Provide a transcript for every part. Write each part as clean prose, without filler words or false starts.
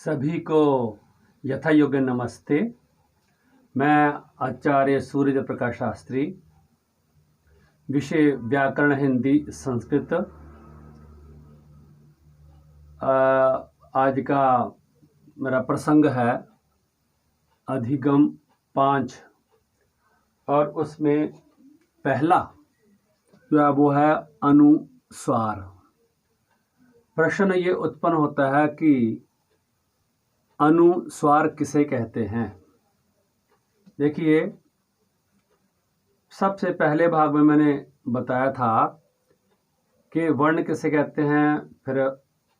सभी को यथा योग्य नमस्ते। मैं आचार्य सूर्य प्रकाश शास्त्री, विषय व्याकरण हिंदी संस्कृत। आज का मेरा प्रसंग है अधिगम 5 और उसमें पहला जो है वो है अनुस्वार। प्रश्न ये उत्पन्न होता है कि अनुस्वार किसे कहते हैं। देखिए, सबसे पहले भाग में मैंने बताया था कि वर्ण किसे कहते हैं, फिर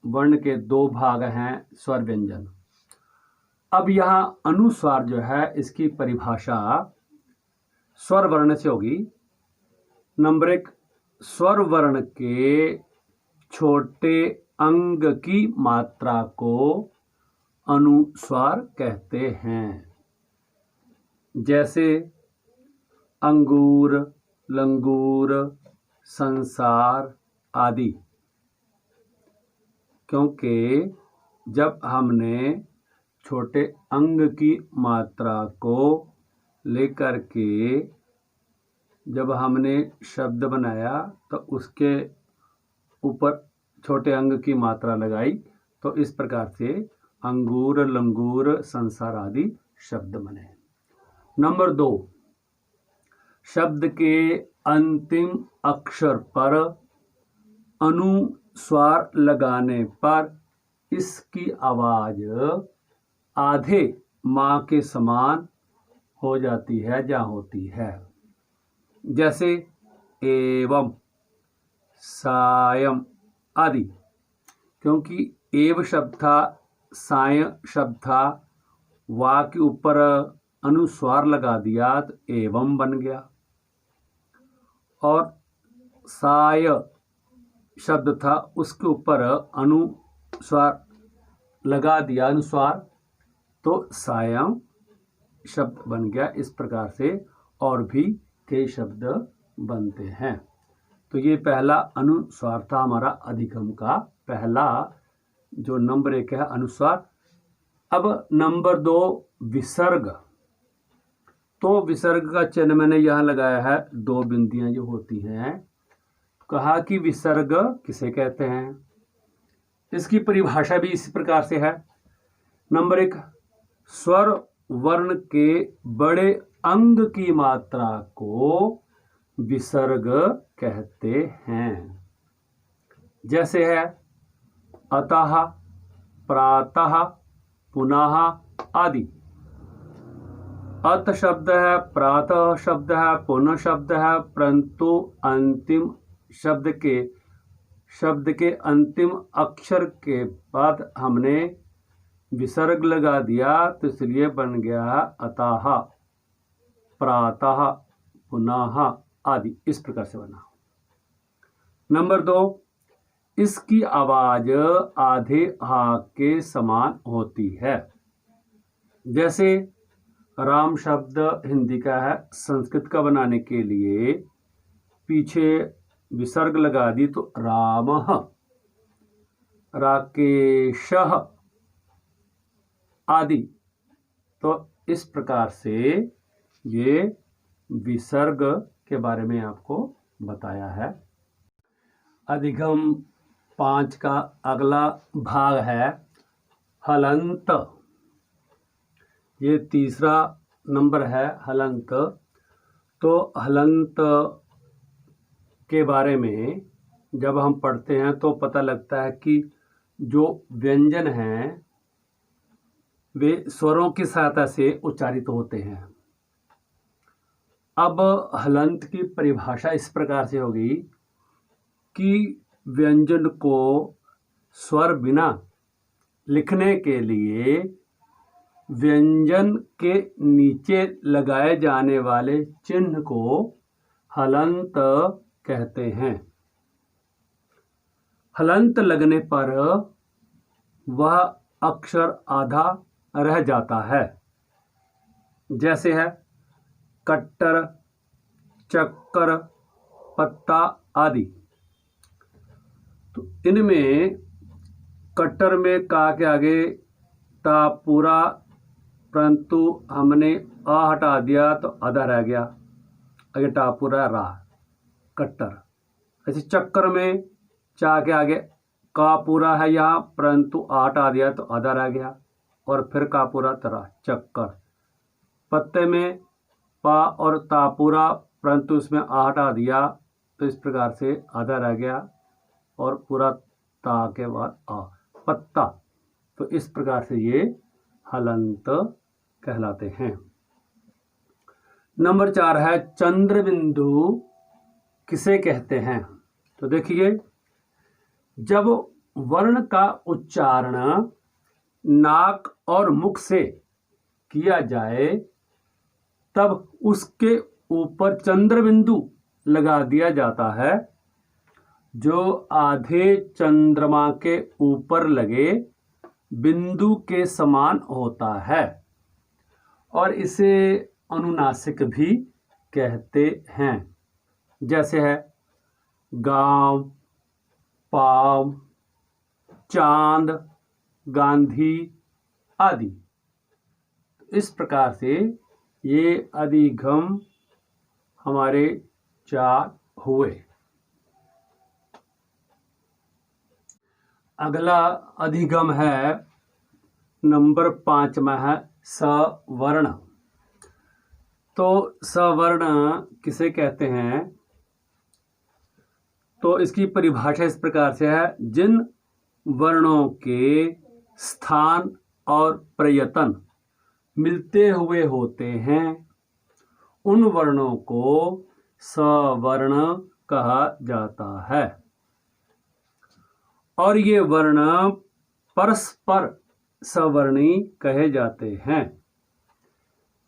वर्ण के 2 भाग हैं, स्वर व्यंजन। अब यहाँ अनुस्वार जो है इसकी परिभाषा स्वर वर्ण से होगी। नंबर 1, स्वर वर्ण के छोटे अंग की मात्रा को अनुस्वार कहते हैं। जैसे अंगूर, लंगूर, संसार आदि। क्योंकि जब हमने छोटे अंग की मात्रा को लेकर के जब हमने शब्द बनाया तो उसके ऊपर छोटे अंग की मात्रा लगाई, तो इस प्रकार से अंगूर, लंगूर, संसार आदि शब्द बने। नंबर 2, शब्द के अंतिम अक्षर पर अनुस्वार लगाने पर इसकी आवाज आधे माँ के समान हो जाती है या होती है। जैसे एवं, सायं आदि। क्योंकि एव शब्द था, साय शब्द था, वा के ऊपर अनुस्वार लगा दिया तो एवं बन गया। और साय शब्द था, उसके ऊपर अनुस्वार लगा दिया, अनुस्वार, तो सायं शब्द बन गया। इस प्रकार से और भी कई शब्द बनते हैं। तो ये पहला अनुस्वार था हमारा अधिगम का पहला जो नंबर 1 है, अनुस्वार। अब नंबर 2, विसर्ग। तो विसर्ग का चिन्ह मैंने यहाँ लगाया है, 2 बिंदियां जो होती हैं। कहा कि विसर्ग किसे कहते हैं। इसकी परिभाषा भी इसी प्रकार से है। नंबर 1, स्वर वर्ण के बड़े अंग की मात्रा को विसर्ग कहते हैं। जैसे है अतः, प्रातः, पुनः आदि। अत शब्द है, प्रातः शब्द है, पुनः शब्द है, परंतु अंतिम शब्द के अंतिम अक्षर के बाद हमने विसर्ग लगा दिया, तो इसलिए बन गया अतः, प्रातः, पुनः आदि। इस प्रकार से बना। नंबर 2, इसकी आवाज आधे हा के समान होती है। जैसे राम शब्द हिंदी का है, संस्कृत का बनाने के लिए पीछे विसर्ग लगा दी तो रामः, राकेशः आदि। तो इस प्रकार से ये विसर्ग के बारे में आपको बताया है। अधिगम 5 का अगला भाग है हलंत। ये तीसरा नंबर है, हलंत। तो हलंत के बारे में जब हम पढ़ते हैं तो पता लगता है कि जो व्यंजन हैं वे स्वरों की सहायता से उच्चारित होते हैं। अब हलंत की परिभाषा इस प्रकार से होगी कि व्यंजन को स्वर बिना लिखने के लिए व्यंजन के नीचे लगाए जाने वाले चिन्ह को हलंत कहते हैं। हलंत लगने पर वह अक्षर आधा रह जाता है। जैसे है कट्टर, चक्कर, पत्ता आदि। तो इनमें कट्टर में का के आगे ता पूरा, परंतु हमने आ हटा दिया तो आधा रह गया। आगे टा पूरा रा, कट्टर। ऐसे चक्कर में चा के आगे का पूरा है यहाँ, परंतु आ हटा दिया तो आधा रह गया, और फिर का पूरा तरा, चक्कर। पत्ते में पा और ता पूरा, परंतु उसमें आ हटा दिया तो इस प्रकार से आधा रह गया, और पूरा ता के बाद आ, पत्ता। तो इस प्रकार से ये हलंत कहलाते हैं। नंबर 4 है चंद्रबिंदु किसे कहते हैं। तो देखिए, जब वर्ण का उच्चारण नाक और मुख से किया जाए तब उसके ऊपर चंद्रबिंदु लगा दिया जाता है, जो आधे चंद्रमा के ऊपर लगे बिंदु के समान होता है, और इसे अनुनासिक भी कहते हैं। जैसे है गांव, पाव, चांद, गांधी आदि। इस प्रकार से ये अधिगम हमारे 4 हुए। अगला अधिगम है नंबर 5 में है सवर्ण। तो सवर्ण किसे कहते हैं, तो इसकी परिभाषा इस प्रकार से है, जिन वर्णों के स्थान और प्रयत्न मिलते हुए होते हैं उन वर्णों को सवर्ण कहा जाता है, और ये वर्ण परस्पर सवर्णी कहे जाते हैं।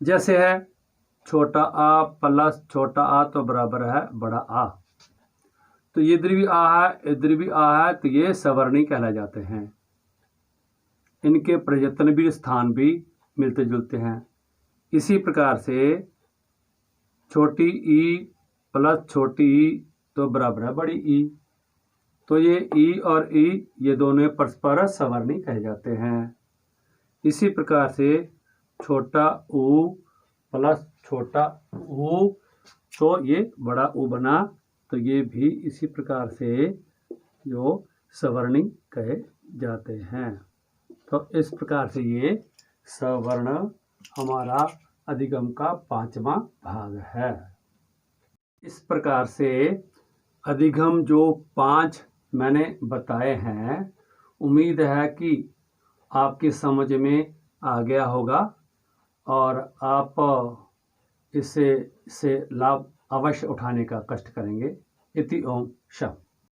जैसे है छोटा आ प्लस छोटा आ तो बराबर है बड़ा आ, तो ये इधर भी आ है इधर भी आ है, तो ये सवर्णी कहला जाते हैं। इनके प्रयत्न भी स्थान भी मिलते जुलते हैं। इसी प्रकार से छोटी ई प्लस छोटी ई तो बराबर है बड़ी ई, तो ये ई और ई ये दोनों परस्पर सवर्णी कहे जाते हैं। इसी प्रकार से छोटा ऊ प्लस छोटा ऊ तो ये बड़ा ऊ बना, तो ये भी इसी प्रकार से जो सवर्णी कहे जाते हैं। तो इस प्रकार से ये सवर्ण हमारा अधिगम का 5वां भाग है। इस प्रकार से अधिगम जो 5 मैंने बताए हैं, उम्मीद है कि आपकी समझ में आ गया होगा और आप इससे लाभ अवश्य उठाने का कष्ट करेंगे। इति ओम शम।